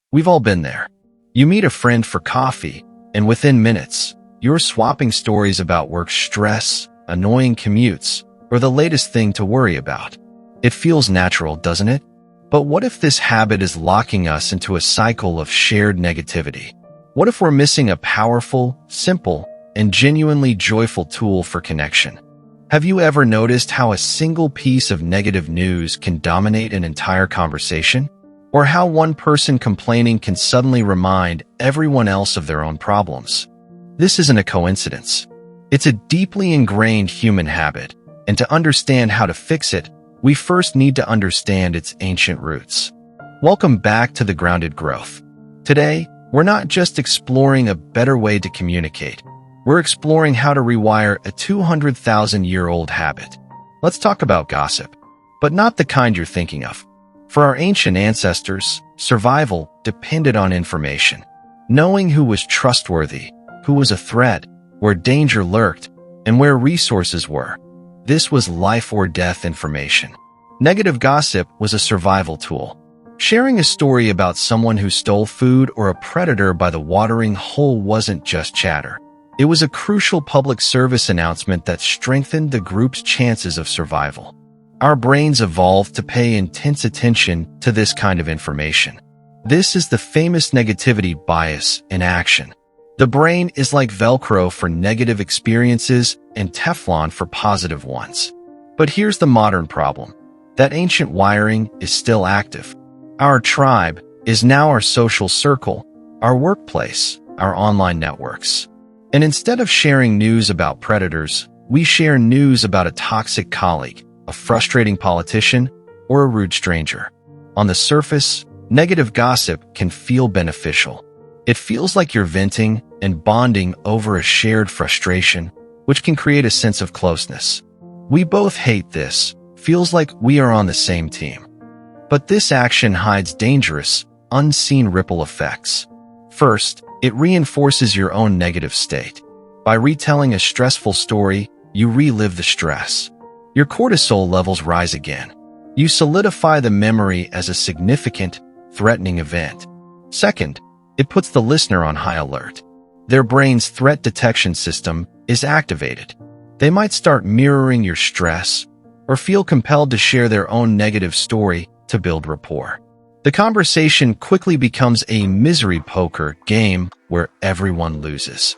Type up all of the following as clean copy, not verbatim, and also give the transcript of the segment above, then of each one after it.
We've all been there. You meet a friend for coffee, and within minutes, you're swapping stories about work stress, annoying commutes, or the latest thing to worry about. It feels natural, doesn't it? But what if this habit is locking us into a cycle of shared negativity? What if we're missing a powerful, simple, and genuinely joyful tool for connection? Have you ever noticed how a single piece of negative news can dominate an entire conversation? Or how one person complaining can suddenly remind everyone else of their own problems? This isn't a coincidence. It's a deeply ingrained human habit, and to understand how to fix it, we first need to understand its ancient roots. Welcome back to The Grounded Growth. Today, we're not just exploring a better way to communicate. We're exploring how to rewire a 200,000-year-old habit. Let's talk about gossip, but not the kind you're thinking of. For our ancient ancestors, survival depended on information. Knowing who was trustworthy, who was a threat, where danger lurked, and where resources were. This was life or death information. Negative gossip was a survival tool. Sharing a story about someone who stole food or a predator by the watering hole wasn't just chatter. It was a crucial public service announcement that strengthened the group's chances of survival. Our brains evolved to pay intense attention to this kind of information. This is the famous negativity bias in action. The brain is like Velcro for negative experiences and Teflon for positive ones. But here's the modern problem. That ancient wiring is still active. Our tribe is now our social circle, our workplace, our online networks. And instead of sharing news about predators, we share news about a toxic colleague, a frustrating politician, or a rude stranger. On the surface, negative gossip can feel beneficial. It feels like you're venting and bonding over a shared frustration, which can create a sense of closeness. We both hate this, feels like we are on the same team. But this action hides dangerous, unseen ripple effects. First, it reinforces your own negative state. By retelling a stressful story, you relive the stress. Your cortisol levels rise again. You solidify the memory as a significant, threatening event. Second, it puts the listener on high alert. Their brain's threat detection system is activated. They might start mirroring your stress or feel compelled to share their own negative story to build rapport. The conversation quickly becomes a misery poker game where everyone loses.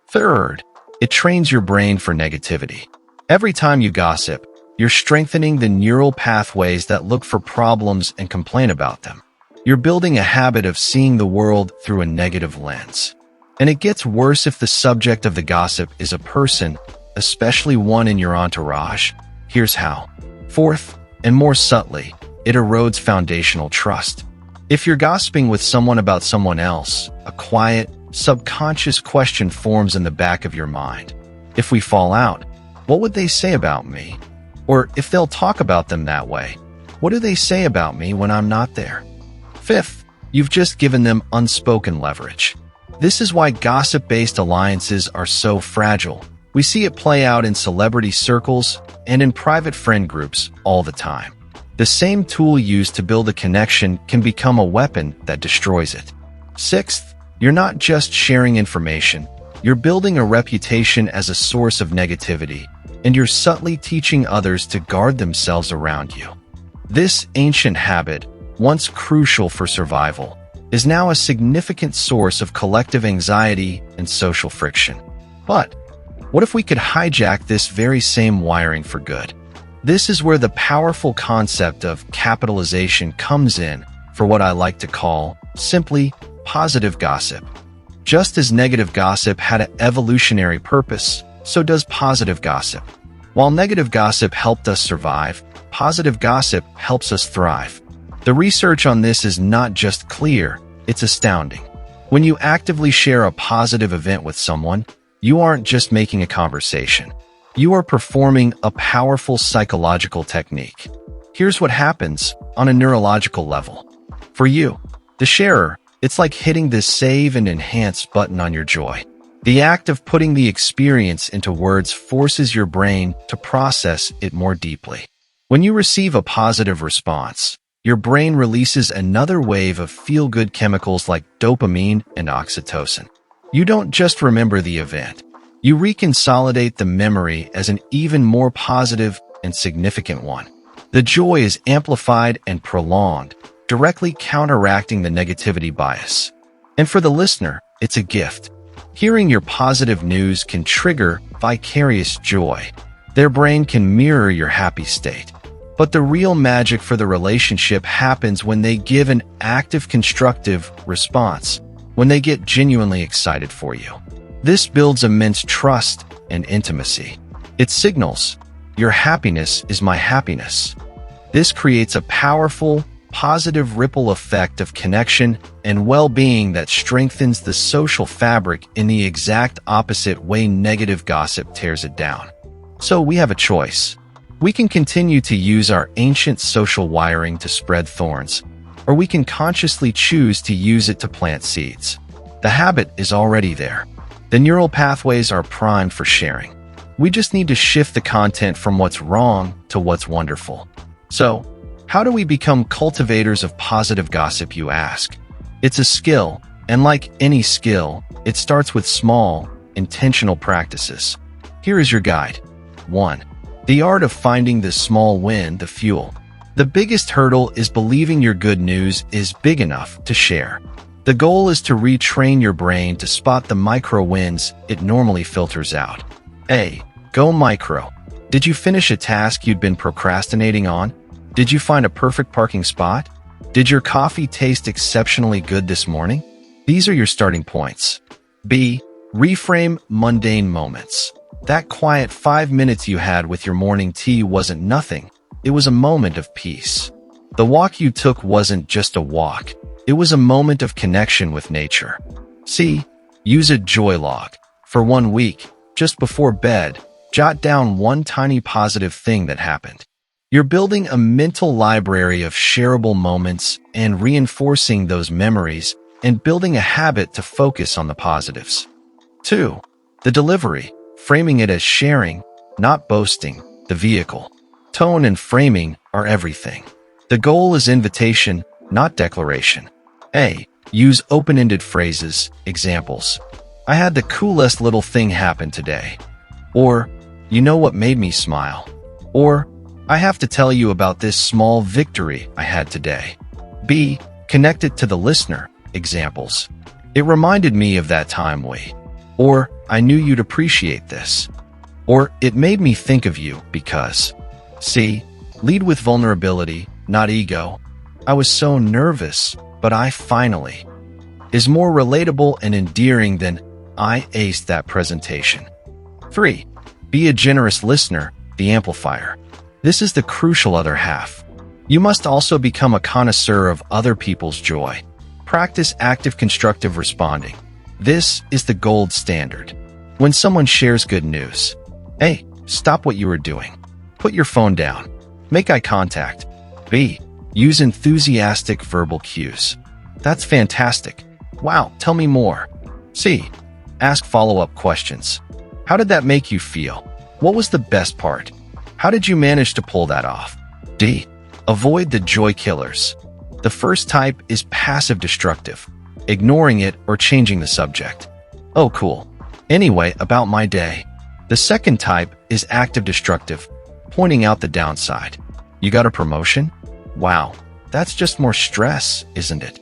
Third, it trains your brain for negativity. Every time you gossip, you're strengthening the neural pathways that look for problems and complain about them. You're building a habit of seeing the world through a negative lens. And it gets worse if the subject of the gossip is a person, especially one in your entourage. Here's how. Fourth, and more subtly, it erodes foundational trust. If you're gossiping with someone about someone else, a quiet, subconscious question forms in the back of your mind. If we fall out, what would they say about me? Or if they'll talk about them that way, what do they say about me when I'm not there? Fifth, you've just given them unspoken leverage. This is why gossip-based alliances are so fragile. We see it play out in celebrity circles and in private friend groups all the time. The same tool used to build a connection can become a weapon that destroys it. Sixth, you're not just sharing information. You're building a reputation as a source of negativity, and you're subtly teaching others to guard themselves around you. This ancient habit, once crucial for survival, is now a significant source of collective anxiety and social friction. But what if we could hijack this very same wiring for good? This is where the powerful concept of capitalization comes in for what I like to call, simply, positive gossip. Just as negative gossip had an evolutionary purpose, so does positive gossip. While negative gossip helped us survive, positive gossip helps us thrive. The research on this is not just clear, it's astounding. When you actively share a positive event with someone, you aren't just making a conversation. You are performing a powerful psychological technique. Here's what happens on a neurological level. For you, the sharer, it's like hitting the save and enhance button on your joy. The act of putting the experience into words forces your brain to process it more deeply. When you receive a positive response, your brain releases another wave of feel-good chemicals like dopamine and oxytocin. You don't just remember the event. You reconsolidate the memory as an even more positive and significant one. The joy is amplified and prolonged, directly counteracting the negativity bias. And for the listener, it's a gift. Hearing your positive news can trigger vicarious joy. Their brain can mirror your happy state. But the real magic for the relationship happens when they give an active, constructive response, when they get genuinely excited for you. This builds immense trust and intimacy. It signals, your happiness is my happiness. This creates a powerful, positive ripple effect of connection and well-being that strengthens the social fabric in the exact opposite way negative gossip tears it down. So we have a choice. We can continue to use our ancient social wiring to spread thorns, or we can consciously choose to use it to plant seeds. The habit is already there. The neural pathways are primed for sharing. We just need to shift the content from what's wrong to what's wonderful. So, how do we become cultivators of positive gossip, you ask? It's a skill, and like any skill, it starts with small, intentional practices. Here is your guide. 1. The art of finding the small win, the fuel. The biggest hurdle is believing your good news is big enough to share. The goal is to retrain your brain to spot the micro wins it normally filters out. A. Go micro. Did you finish a task you'd been procrastinating on? Did you find a perfect parking spot? Did your coffee taste exceptionally good this morning? These are your starting points. B. Reframe mundane moments. That quiet 5 minutes you had with your morning tea wasn't nothing. It was a moment of peace. The walk you took wasn't just a walk. It was a moment of connection with nature. C. Use a joy log. For 1 week, just before bed, jot down one tiny positive thing that happened. You're building a mental library of shareable moments and reinforcing those memories and building a habit to focus on the positives. 2. The delivery. Framing it as sharing, not boasting, the vehicle. Tone and framing are everything. The goal is invitation, not declaration. A. Use open-ended phrases, examples. I had the coolest little thing happen today. Or, you know what made me smile? Or, I have to tell you about this small victory I had today. B. Connect it to the listener, examples. It reminded me of that time we. Or, I knew you'd appreciate this. Or, it made me think of you because. C. Lead with vulnerability, not ego. I was so nervous, but I finally. Is more relatable and endearing than I aced that presentation. 3. Be a generous listener, the amplifier. This is the crucial other half. You must also become a connoisseur of other people's joy. Practice active constructive responding. This is the gold standard. When someone shares good news, A. Stop what you are doing. Put your phone down. Make eye contact. B. Use enthusiastic verbal cues. That's fantastic. Wow, tell me more. C. Ask follow-up questions. How did that make you feel? What was the best part? How did you manage to pull that off? D. Avoid the joy killers. The first type is passive destructive, ignoring it or changing the subject. Oh, cool. Anyway, about my day. The second type is active destructive, pointing out the downside. You got a promotion? Wow, that's just more stress, isn't it?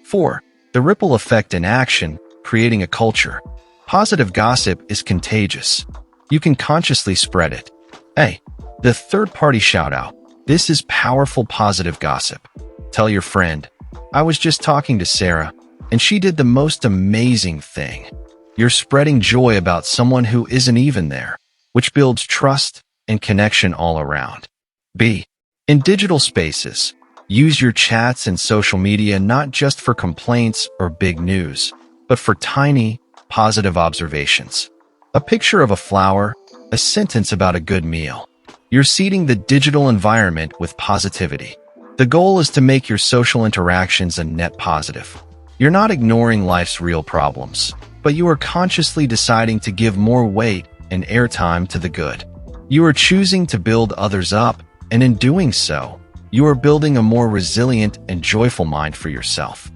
4. The ripple effect in action, creating a culture. Positive gossip is contagious. You can consciously spread it. A. The third-party shout-out. This is powerful positive gossip. Tell your friend, I was just talking to Sarah, and she did the most amazing thing. You're spreading joy about someone who isn't even there, which builds trust and connection all around. B. In digital spaces, use your chats and social media not just for complaints or big news, but for tiny, positive observations. A picture of a flower, a sentence about a good meal. You're seeding the digital environment with positivity. The goal is to make your social interactions a net positive. You're not ignoring life's real problems, but you are consciously deciding to give more weight and airtime to the good. You are choosing to build others up, and in doing so, you are building a more resilient and joyful mind for yourself.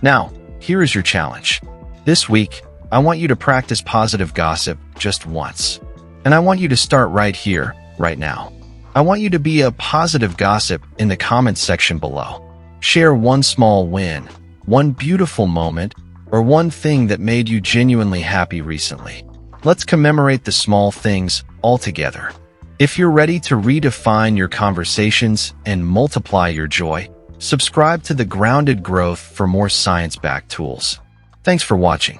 Now, here is your challenge. This week, I want you to practice positive gossip just once. And I want you to start right here, right now. I want you to be a positive gossip in the comments section below. Share one small win, one beautiful moment, or one thing that made you genuinely happy recently. Let's commemorate the small things all together. If you're ready to redefine your conversations and multiply your joy, subscribe to The Grounded Growth for more science-backed tools. Thanks for watching.